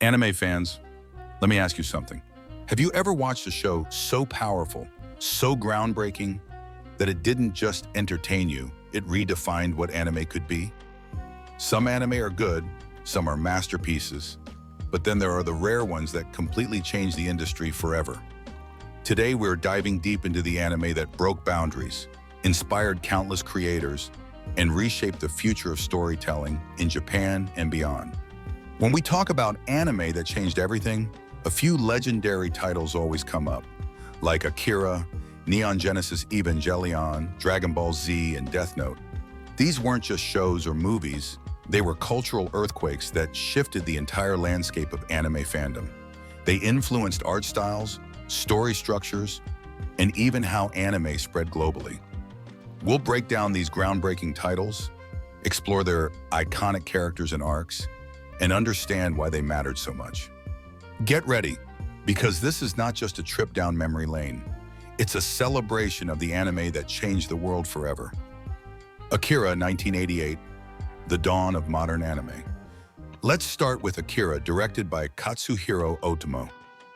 Anime fans, let me ask you something. Have you ever watched a show so powerful, so groundbreaking, that it didn't just entertain you, it redefined what anime could be? Some anime are good, some are masterpieces, but then there are the rare ones that completely change the industry forever. Today we're diving deep into the anime that broke boundaries, inspired countless creators, and reshaped the future of storytelling in Japan and beyond. When we talk about anime that changed everything, a few legendary titles always come up, like Akira, Neon Genesis Evangelion, Dragon Ball Z, and Death Note. These weren't just shows or movies, they were cultural earthquakes that shifted the entire landscape of anime fandom. They influenced art styles, story structures, and even how anime spread globally. We'll break down these groundbreaking titles, explore their iconic characters and arcs, and understand why they mattered so much. Get ready, because this is not just a trip down memory lane. It's a celebration of the anime that changed the world forever. Akira, 1988, the dawn of modern anime. Let's start with Akira, directed by Katsuhiro Otomo.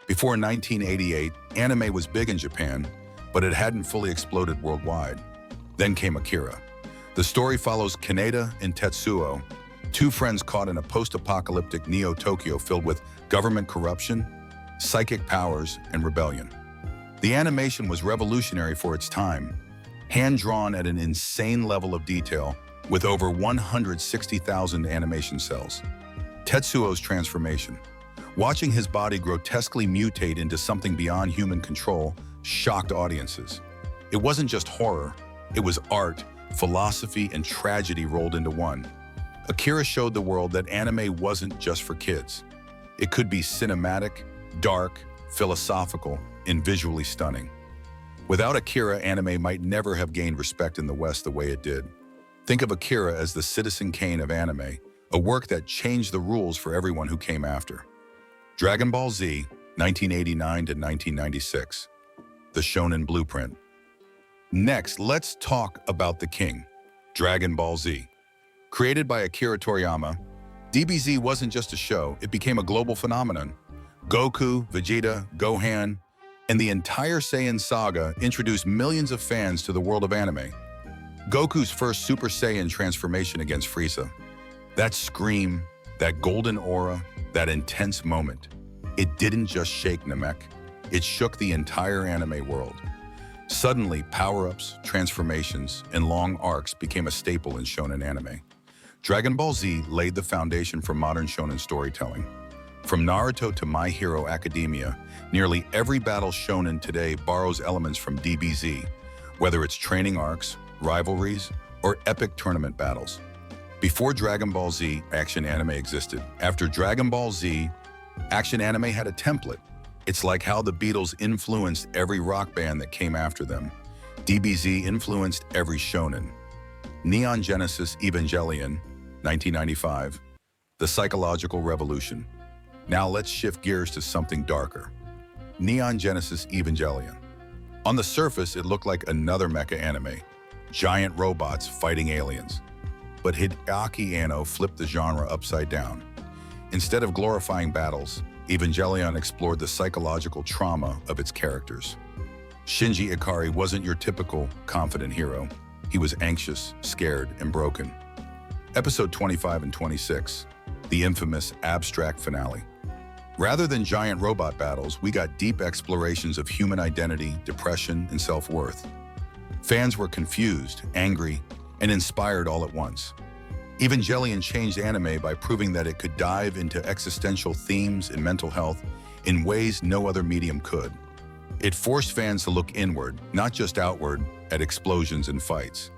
Before 1988, anime was big in Japan, but it hadn't fully exploded worldwide. Then came Akira. The story follows Kaneda and Tetsuo, two friends caught in a post-apocalyptic Neo-Tokyo filled with government corruption, psychic powers, and rebellion. The animation was revolutionary for its time, hand-drawn at an insane level of detail with over 160,000 animation cells. Tetsuo's transformation. Watching his body grotesquely mutate into something beyond human control shocked audiences. It wasn't just horror, it was art, philosophy, and tragedy rolled into one. Akira showed the world that anime wasn't just for kids. It could be cinematic, dark, philosophical, and visually stunning. Without Akira, anime might never have gained respect in the West the way it did. Think of Akira as the Citizen Kane of anime, a work that changed the rules for everyone who came after. Dragon Ball Z, 1989 to 1996. The Shonen Blueprint. Next, let's talk about the king, Dragon Ball Z. Created by Akira Toriyama, DBZ wasn't just a show, it became a global phenomenon. Goku, Vegeta, Gohan, and the entire Saiyan saga introduced millions of fans to the world of anime. Goku's first Super Saiyan transformation against Frieza. That scream, that golden aura, that intense moment. It didn't just shake Namek, it shook the entire anime world. Suddenly, power-ups, transformations, and long arcs became a staple in shonen anime. Dragon Ball Z laid the foundation for modern shonen storytelling. From Naruto to My Hero Academia, nearly every battle shonen today borrows elements from DBZ, whether it's training arcs, rivalries, or epic tournament battles. Before Dragon Ball Z, action anime existed. After Dragon Ball Z, action anime had a template. It's like how the Beatles influenced every rock band that came after them. DBZ influenced every shonen. Neon Genesis Evangelion, 1995, the psychological revolution. Now let's shift gears to something darker. Neon Genesis Evangelion. On the surface, it looked like another mecha anime, giant robots fighting aliens. But Hideaki Anno flipped the genre upside down. Instead of glorifying battles, Evangelion explored the psychological trauma of its characters. Shinji Ikari wasn't your typical confident hero. He was anxious, scared, and broken. Episode 25 and 26, the infamous abstract finale. Rather than giant robot battles, we got deep explorations of human identity, depression, and self-worth. Fans were confused, angry, and inspired all at once. Evangelion changed anime by proving that it could dive into existential themes and mental health in ways no other medium could. It forced fans to look inward, not just outward, at explosions and fights.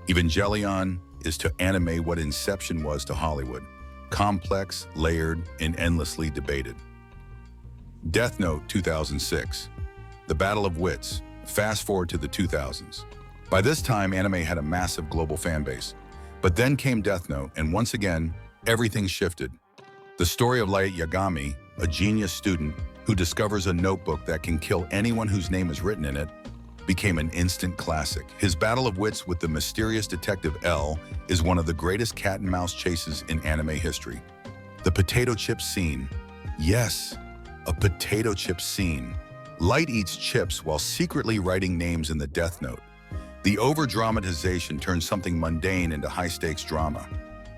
Evangelion is to anime what Inception was to Hollywood: complex, layered, and endlessly debated. Death Note 2006. The Battle of Wits. Fast forward to the 2000s. By this time, anime had a massive global fan base. But then came Death Note, and once again, everything shifted. The story of Light Yagami, a genius student who discovers a notebook that can kill anyone whose name is written in it, became an instant classic. His battle of wits with the mysterious detective L is one of the greatest cat and mouse chases in anime history. The potato chip scene, Yes, a potato chip scene. Light eats chips while secretly writing names in the Death Note. The over-dramatization turns something mundane into high-stakes drama.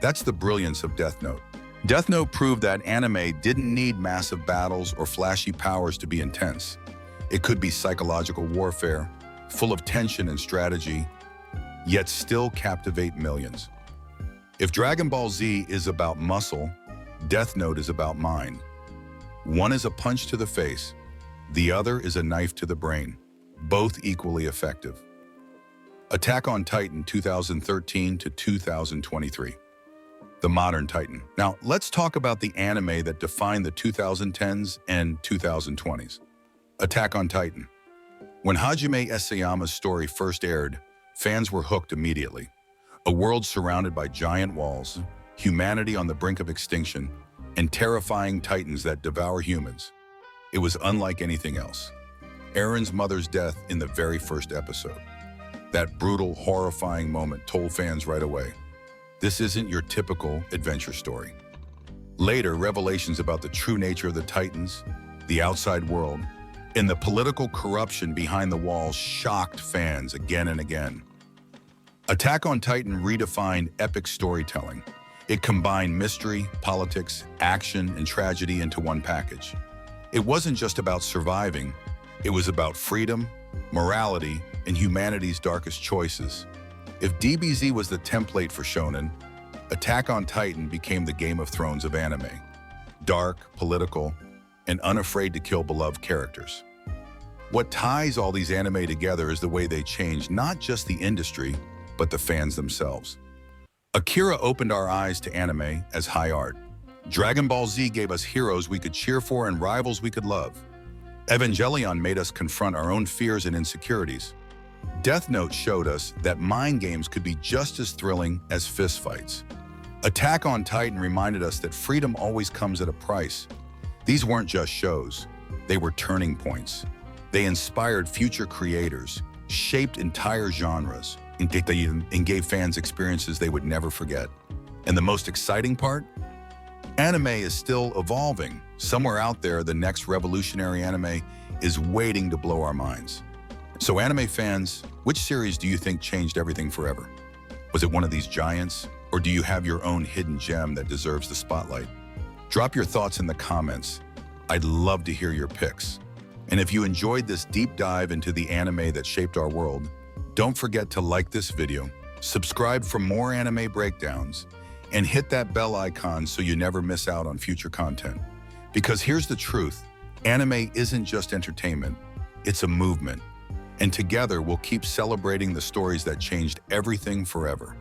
That's the brilliance of Death Note. Death Note proved that anime didn't need massive battles or flashy powers to be intense. It could be psychological warfare, full of tension and strategy, yet still captivate millions. If Dragon Ball Z is about muscle, Death Note is about mind. One is a punch to the face, the other is a knife to the brain, both equally effective. Attack on Titan 2013 to 2023. The modern Titan. Now, let's talk about the anime that defined the 2010s and 2020s. Attack on Titan. When Hajime Isayama's story first aired, fans were hooked immediately. A world surrounded by giant walls, humanity on the brink of extinction, and terrifying titans that devour humans. It was unlike anything else. Eren's mother's death in the very first episode. That brutal, horrifying moment told fans right away, this isn't your typical adventure story. Later, revelations about the true nature of the Titans, the outside world, and the political corruption behind the walls shocked fans again and again. Attack on Titan redefined epic storytelling. It combined mystery, politics, action, and tragedy into one package. It wasn't just about surviving, it was about freedom, morality, and humanity's darkest choices. If DBZ was the template for shonen, Attack on Titan became the Game of Thrones of anime. Dark, political, and unafraid to kill beloved characters. What ties all these anime together is the way they changed not just the industry, but the fans themselves. Akira opened our eyes to anime as high art. Dragon Ball Z gave us heroes we could cheer for and rivals we could love. Evangelion made us confront our own fears and insecurities. Death Note showed us that mind games could be just as thrilling as fistfights. Attack on Titan reminded us that freedom always comes at a price. These weren't just shows, they were turning points. They inspired future creators, shaped entire genres, and gave fans experiences they would never forget. And the most exciting part? Anime is still evolving. Somewhere out there, the next revolutionary anime is waiting to blow our minds. So anime fans, which series do you think changed everything forever? Was it one of these giants? Or do you have your own hidden gem that deserves the spotlight? Drop your thoughts in the comments. I'd love to hear your picks. And if you enjoyed this deep dive into the anime that shaped our world, don't forget to like this video, subscribe for more anime breakdowns, and hit that bell icon so you never miss out on future content. Because here's the truth, anime isn't just entertainment, it's a movement. And together we'll keep celebrating the stories that changed everything forever.